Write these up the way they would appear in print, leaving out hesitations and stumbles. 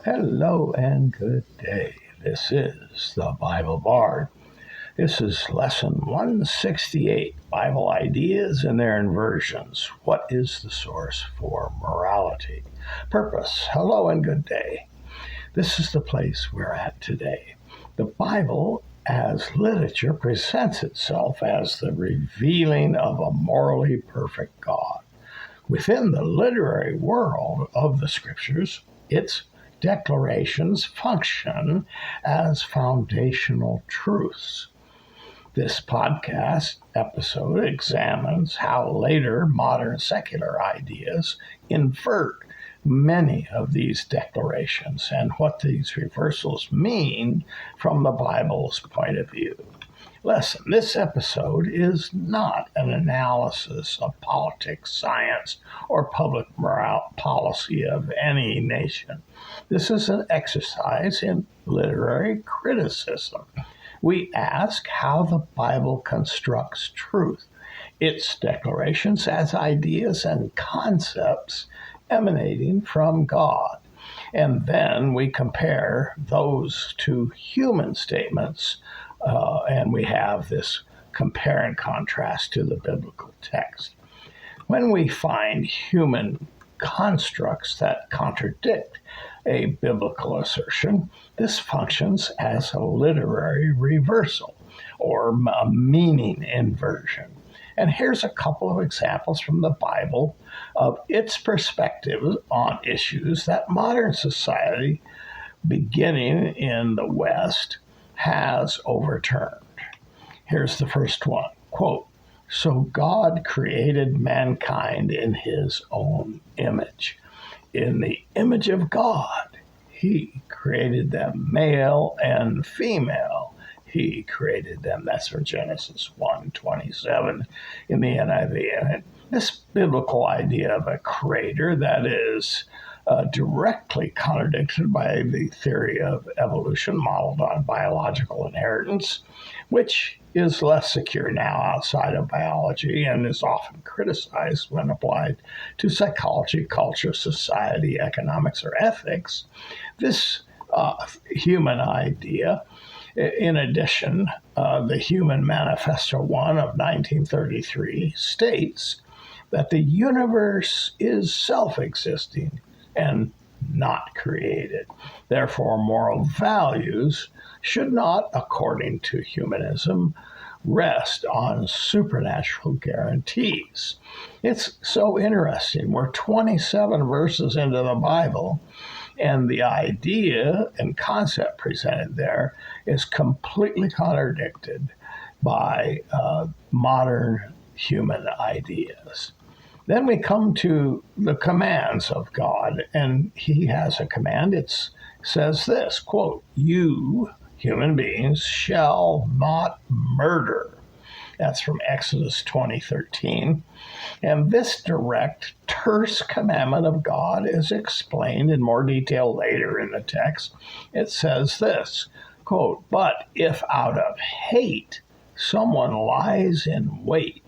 Hello and good day. This is the Bible Bard. This is lesson 168, Bible Ideas and their Inversions. What is the source for morality? Purpose. Hello and good day. This is the place we're at today. The Bible as literature presents itself as the revealing of a morally perfect God. Within the literary world of the Scriptures, its declarations function as foundational truths. This podcast episode examines how later modern secular ideas invert many of these declarations and what these reversals mean from the Bible's point of view. Lesson. This episode is not an analysis of politics, science, or public moral policy of any nation. This is an exercise in literary criticism. We ask how the Bible constructs truth, its declarations as ideas and concepts emanating from God. And then we compare those to human statements, and we have this compare and contrast to the biblical text. When we find human constructs that contradict a biblical assertion, this functions as a literary reversal or a meaning inversion. And here's a couple of examples from the Bible of its perspective on issues that modern society, beginning in the West, has overturned. Here's the first one, quote, "So God created mankind in his own image. In the image of God, he created them, male and female. He created them." That's from Genesis 1:27 in the NIV. And this biblical idea of a creator that is directly contradicted by the theory of evolution modeled on biological inheritance, which is less secure now outside of biology and is often criticized when applied to psychology, culture, society, economics, or ethics. This human idea, in addition, the Human Manifesto 1 of 1933 states that the universe is self-existing and not created. Therefore, moral values should not, according to humanism, rest on supernatural guarantees. It's so interesting. We're 27 verses into the Bible, and the idea and concept presented there is completely contradicted by modern human ideas. Then we come to the commands of God, and he has a command. It says this, quote, "You, human beings, shall not murder." That's from Exodus 20:13. And this direct, terse commandment of God is explained in more detail later in the text. It says this, quote, "But if out of hate someone lies in wait,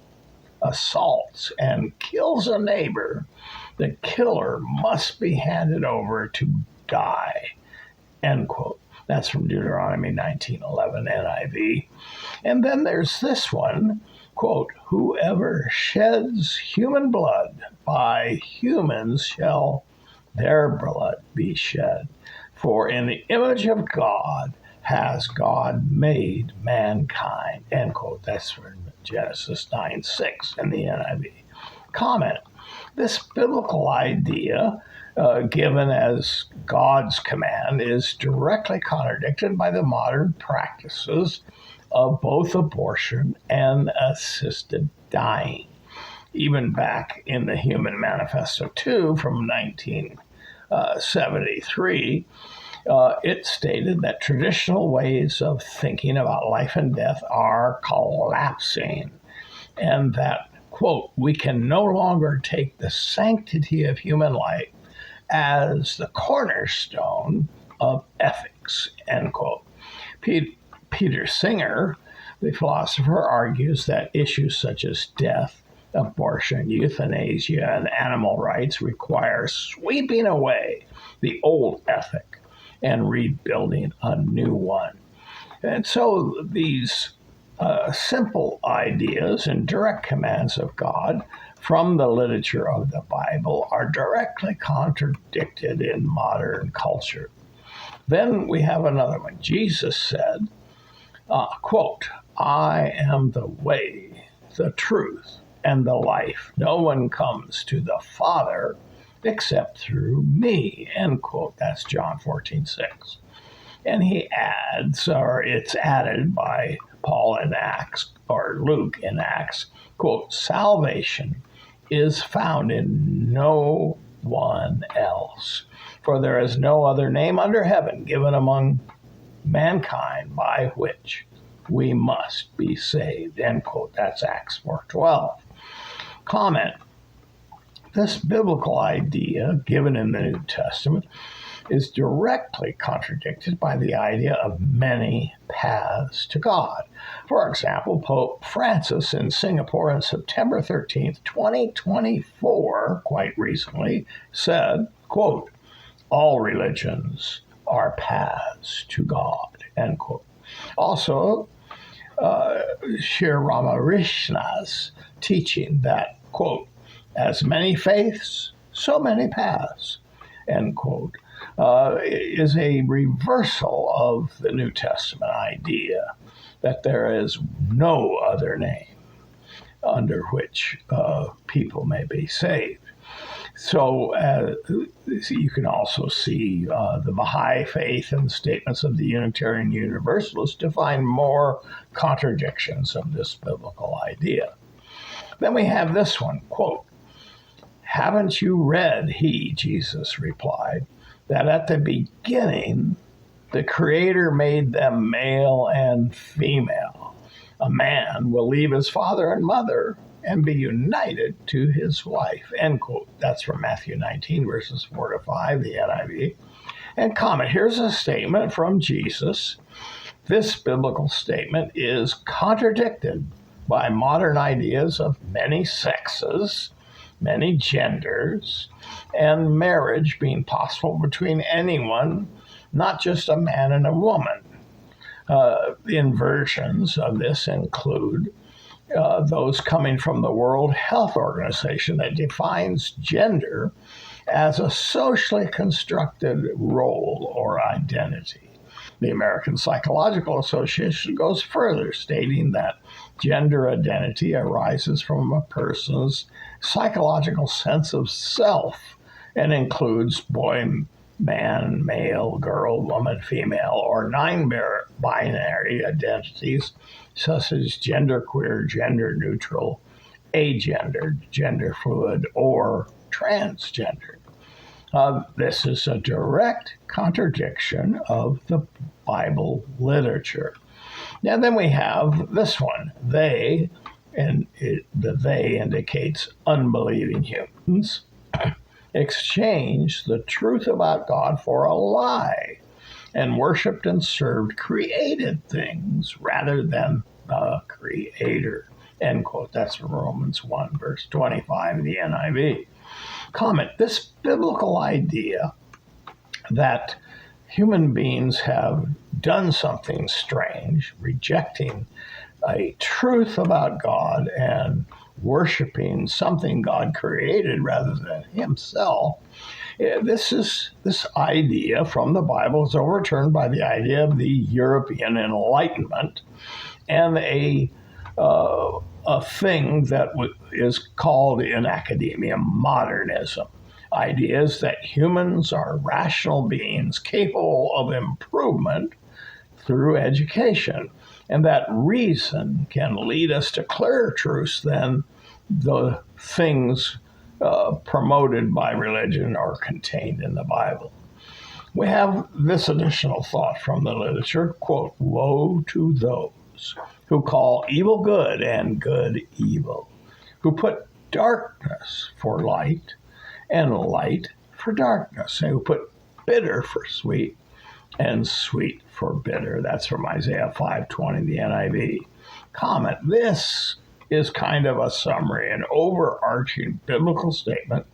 assaults, and kills a neighbor, the killer must be handed over to die," end quote. That's from Deuteronomy 19:11 NIV. And then there's this one, quote, "Whoever sheds human blood, by humans shall their blood be shed. For in the image of God has God made mankind," end quote. That's from Genesis 9:6 in the NIV. Comment. This biblical idea, given as God's command, is directly contradicted by the modern practices of both abortion and assisted dying. Even back in the Human Manifesto 2 from 1973, it stated that traditional ways of thinking about life and death are collapsing, and that, quote, "We can no longer take the sanctity of human life as the cornerstone of ethics," end quote. Peter Singer, the philosopher, argues that issues such as death, abortion, euthanasia, and animal rights require sweeping away the old ethic and rebuilding a new one. And so these simple ideas and direct commands of God from the literature of the Bible are directly contradicted in modern culture. Then we have another one. Jesus said, quote, "I am the way, the truth, and the life. No one comes to the Father except through me," end quote. That's John 14:6. And he adds, or it's added by Paul in Acts, or Luke in Acts, quote, "Salvation is found in no one else, for there is no other name under heaven given among mankind by which we must be saved," end quote. That's Acts 4:12. Comment: this biblical idea given in the New Testament is directly contradicted by the idea of many paths to God. For example, Pope Francis in Singapore on September 13th, 2024, quite recently, said, quote, "All religions are paths to God," end quote. Also, Sri Ramakrishna's teaching that, quote, "As many faiths, so many paths," end quote, is a reversal of the New Testament idea that there is no other name under which people may be saved. So you can also see the Baha'i faith and statements of the Unitarian Universalists to find more contradictions of this biblical idea. Then we have this one, quote, "Haven't you read," Jesus replied, "that at the beginning the Creator made them male and female? A man will leave his father and mother and be united to his wife," end quote. That's from Matthew 19, verses 4 to 5, the NIV. And comment: here's a statement from Jesus. This biblical statement is contradicted by modern ideas of many sexes, many genders, and marriage being possible between anyone, not just a man and a woman. The inversions of this include those coming from the World Health Organization that defines gender as a socially constructed role or identity. The American Psychological Association goes further, stating that gender identity arises from a person's psychological sense of self and includes boy, man, male, girl, woman, female, or non-binary identities such as genderqueer, gender neutral, agendered, gender fluid, or transgender. This is a direct contradiction of the Bible literature. Now, then we have this one. They, and the they indicates unbelieving humans, exchange the truth about God for a lie and worshiped and served created things rather than the Creator, end quote. That's from Romans 1, verse 25 in the NIV. Comment: this biblical idea that human beings have done something strange, rejecting a truth about God and worshiping something God created rather than himself, this idea from the Bible is overturned by the idea of the European Enlightenment and a thing that is called in academia modernism. Ideas that humans are rational beings capable of improvement through education, and that reason can lead us to clearer truths than the things promoted by religion or contained in the Bible. We have this additional thought from the literature, quote, "Woe to those who call evil good and good evil, who put darkness for light and light for darkness, and who put bitter for sweet and sweet for bitter." That's from Isaiah 5:20, the NIV. Comment: this is kind of a summary, an overarching biblical statement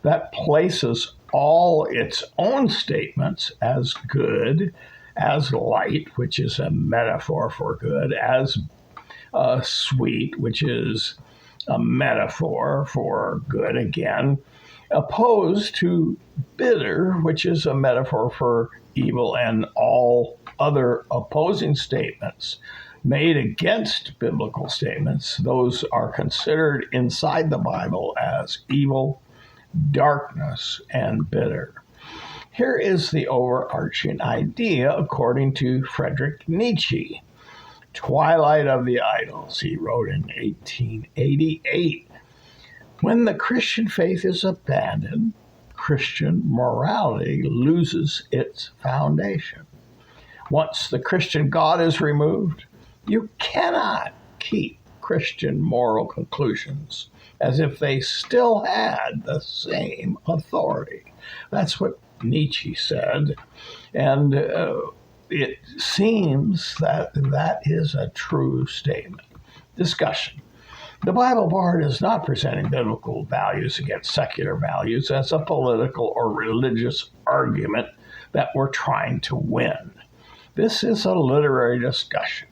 that places all its own statements as good, as light, which is a metaphor for good, as sweet, which is a metaphor for good again, opposed to bitter, which is a metaphor for evil, and all other opposing statements made against biblical statements. Those are considered inside the Bible as evil, darkness, and bitter. Here is the overarching idea according to Friedrich Nietzsche. Twilight of the Idols, he wrote in 1888. When the Christian faith is abandoned, Christian morality loses its foundation. Once the Christian God is removed, you cannot keep Christian moral conclusions as if they still had the same authority. That's what Nietzsche said, and it seems that that is a true statement. Discussion. The Bible Bard is not presenting biblical values against secular values as a political or religious argument that we're trying to win. This is a literary discussion.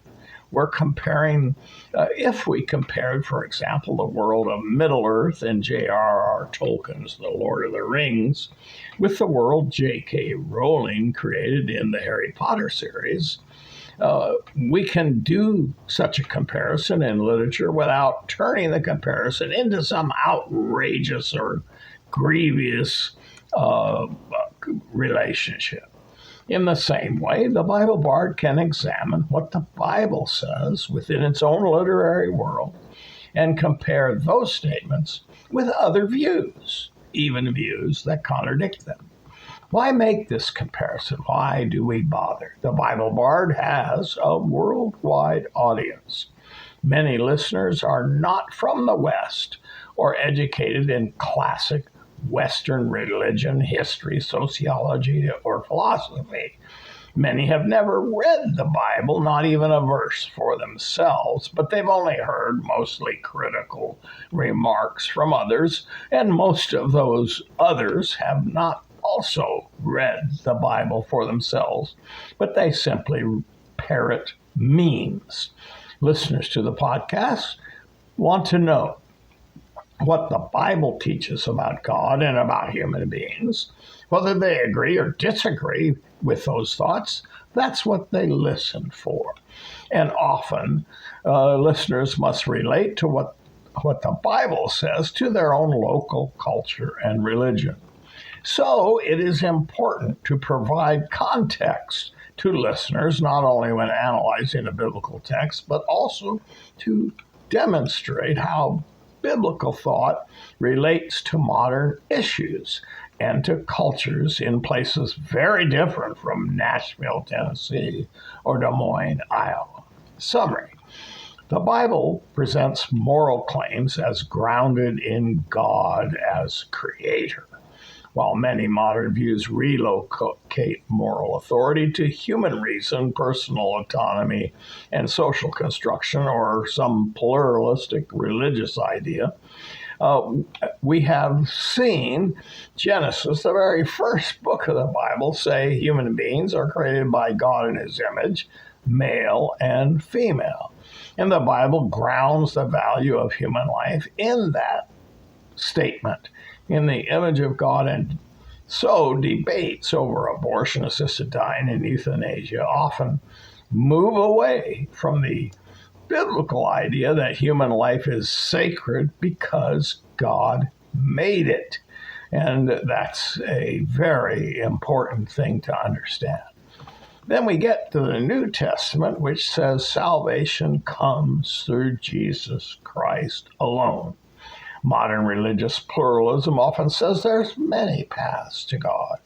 We're comparing, if we compared, for example, the world of Middle-earth in J.R.R. Tolkien's The Lord of the Rings with the world J.K. Rowling created in the Harry Potter series, we can do such a comparison in literature without turning the comparison into some outrageous or grievous relationship. In the same way, the Bible Bard can examine what the Bible says within its own literary world and compare those statements with other views, even views that contradict them. Why make this comparison? Why do we bother? The Bible Bard has a worldwide audience. Many listeners are not from the West or educated in classic Western religion, history, sociology, or philosophy. Many have never read the Bible, not even a verse for themselves, but they've only heard mostly critical remarks from others, and most of those others have not also read the Bible for themselves, but they simply parrot memes. Listeners to the podcast want to know what the Bible teaches about God and about human beings. Whether they agree or disagree with those thoughts, that's what they listen for. And often, listeners must relate to what the Bible says to their own local culture and religion. So it is important to provide context to listeners, not only when analyzing a biblical text, but also to demonstrate how biblical thought relates to modern issues and to cultures in places very different from Nashville, Tennessee, or Des Moines, Iowa. Summary. The Bible presents moral claims as grounded in God as creator, while many modern views relocate moral authority to human reason, personal autonomy, and social construction, or some pluralistic religious idea. We have seen Genesis, the very first book of the Bible, say human beings are created by God in his image, male and female. And the Bible grounds the value of human life in that statement, in the image of God. And so debates over abortion, assisted dying, and euthanasia often move away from the biblical idea that human life is sacred because God made it. And that's a very important thing to understand. Then we get to the New Testament, which says salvation comes through Jesus Christ alone. Modern religious pluralism often says there's many paths to God.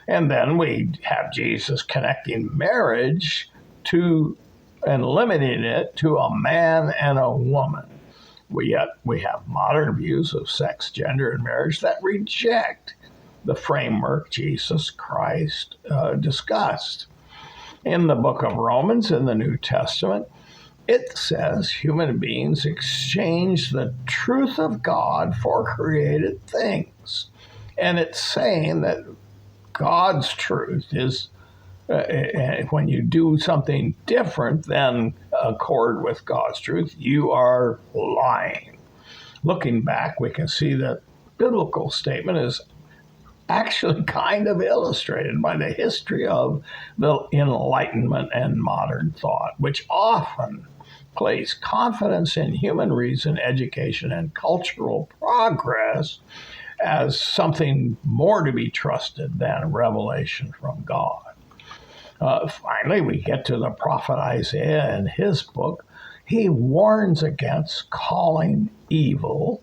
And then we have Jesus connecting marriage to and limiting it to a man and a woman. Yet we have modern views of sex, gender, and marriage that reject the framework Jesus Christ discussed. In the book of Romans in the New Testament, it says human beings exchange the truth of God for created things. And it's saying that God's truth is when you do something different than accord with God's truth, you are lying. Looking back, we can see that biblical statement is actually kind of illustrated by the history of the Enlightenment and modern thought, which often place confidence in human reason, education, and cultural progress as something more to be trusted than revelation from God. Finally, we get to the prophet Isaiah in his book. He warns against calling evil,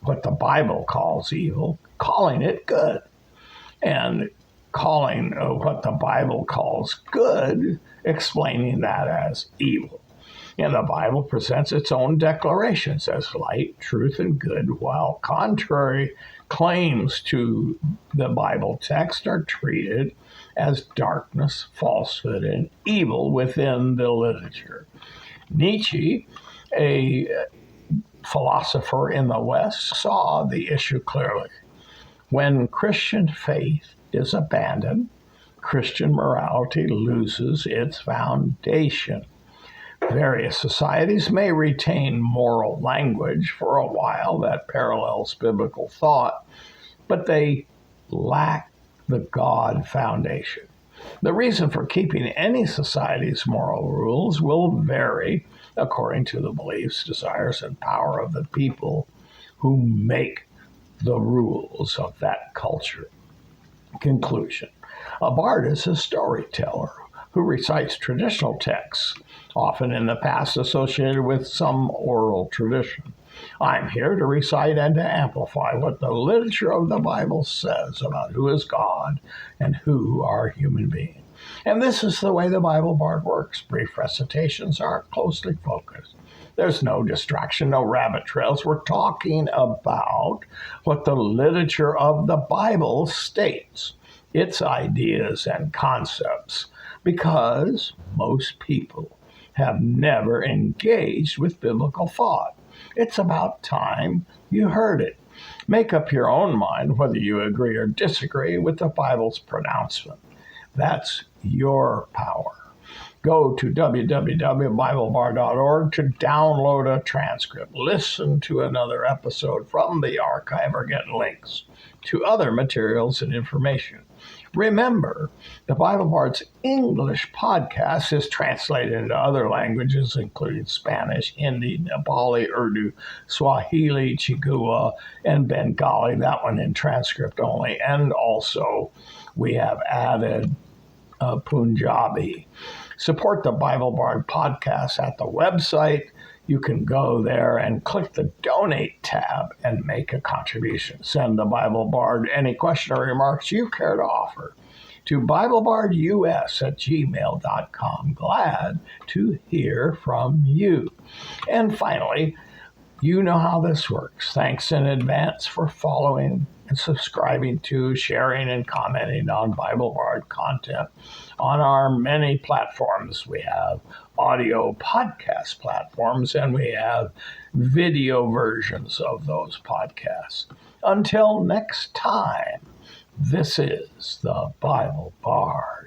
what the Bible calls evil, calling it good, and calling what the Bible calls good, explaining that as evil. And the Bible presents its own declarations as light, truth, and good, while contrary claims to the Bible text are treated as darkness, falsehood, and evil within the literature. Nietzsche, a philosopher in the West, saw the issue clearly. When Christian faith is abandoned, Christian morality loses its foundation. Various societies may retain moral language for a while that parallels biblical thought, but they lack the God foundation. The reason for keeping any society's moral rules will vary according to the beliefs, desires, and power of the people who make the rules of that culture. Conclusion. A bard is a storyteller who recites traditional texts, often in the past associated with some oral tradition. I'm here to recite and to amplify what the literature of the Bible says about who is God and who are human beings. And this is the way the Bible Bard works. Brief recitations are closely focused. There's no distraction, no rabbit trails. We're talking about what the literature of the Bible states, its ideas and concepts, because most people have never engaged with biblical thought. It's about time you heard it. Make up your own mind whether you agree or disagree with the Bible's pronouncement. That's your power. Go to www.biblebar.org to download a transcript, listen to another episode from the archive, or get links to other materials and information. Remember, the Bible Bard's English podcast is translated into other languages, including Spanish, Hindi, Nepali, Urdu, Swahili, Chigua, and Bengali, that one in transcript only. And also, we have added Punjabi. Support the Bible Bard podcast at the website. You can go there and click the Donate tab and make a contribution. Send the Bible Bard any question or remarks you care to offer to BibleBardUS@gmail.com. Glad to hear from you. And finally, you know how this works. Thanks in advance for following and subscribing to, sharing, and commenting on Bible Bard content on our many platforms. We have audio podcast platforms, and we have video versions of those podcasts. Until next time, this is the Bible Bard.